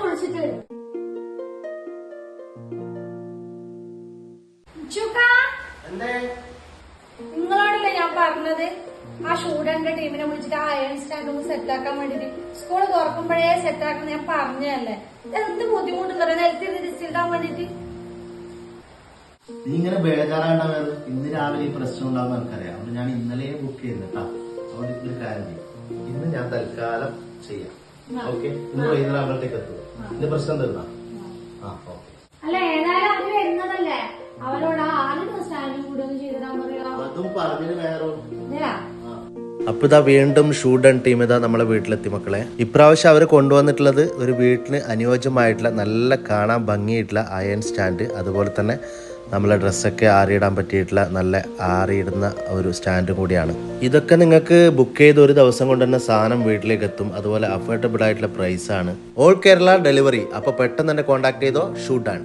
വിളിച്ചിട്ട് വരും. നിങ്ങളോടല്ലേ ഞാൻ പറഞ്ഞത് ആ ഷൂഡന്റെ ടീമിനെ വിളിച്ചിട്ട് ആ അയൺ സ്റ്റാൻഡ് ഒന്ന് സെറ്റ് ആക്കാൻ വേണ്ടിട്ട് സ്കൂള് തുറക്കുമ്പോഴേ സെറ്റ് ആക്കണം ഞാൻ പറഞ്ഞതല്ലേ. എന്ത് ബുദ്ധിമുട്ടുണ്ടോ നിലത്തിൽ തിരിച്ചിടാൻ വേണ്ടിട്ട്. നീ ഇങ്ങനെ ബേജാറാണ്ടാവുന്നത് ഇന്ന് രാവിലെ ഈ പ്രശ്നം ഉണ്ടാവുന്ന എനിക്കറിയാം. അതുകൊണ്ട് ഞാൻ ഇന്നലെ ബുക്ക് ചെയ്യുന്നട്ടാ. അതുകൊണ്ട് ഒരു കാര്യം ചെയ്യും, ഇന്ന് ഞാൻ തൽക്കാലം ചെയ്യാം. ഓക്കെ, ഇന്ന് വൈകുന്നേരം ആകുമ്പോഴത്തേക്ക് എത്തുക. ഇതിന്റെ പ്രശ്നം തീർന്നാ? ഓക്കെ. അല്ല ഏതായാലും അവര് വരുന്നതല്ലേ, അവരോട് ആദ്യം സ്റ്റാൻഡ് കൂടെ ഒന്ന് ചെയ്തിടാൻ പറയാ. അതും പറഞ്ഞതിന് വേറെ. അപ്പൊ ഇതാ വീണ്ടും ഷൂഡൺ ടീം ഇതാ നമ്മളെ വീട്ടിലെത്തി മക്കളെ. ഇപ്രാവശ്യം അവർ കൊണ്ടുവന്നിട്ടുള്ളത് ഒരു വീട്ടിന് അനുയോജ്യമായിട്ടുള്ള നല്ല കാണാൻ ഭംഗിയായിട്ടുള്ള അയൺ സ്റ്റാൻഡ്, അതുപോലെ തന്നെ നമ്മളെ ഡ്രസ്സൊക്കെ ആറിയിടാൻ പറ്റിയിട്ടുള്ള നല്ല ആറിയിടുന്ന ഒരു സ്റ്റാൻഡ് കൂടിയാണ്. ഇതൊക്കെ നിങ്ങൾക്ക് ബുക്ക് ചെയ്ത് ഒരു ദിവസം കൊണ്ട് തന്നെ സാധനം വീട്ടിലേക്ക് എത്തും. അതുപോലെ അഫോർഡബിൾ ആയിട്ടുള്ള പ്രൈസാണ്. All Kerala delivery. അപ്പോൾ പെട്ടെന്ന് തന്നെ കോൺടാക്ട് ചെയ്തോ ഷൂഡൺ.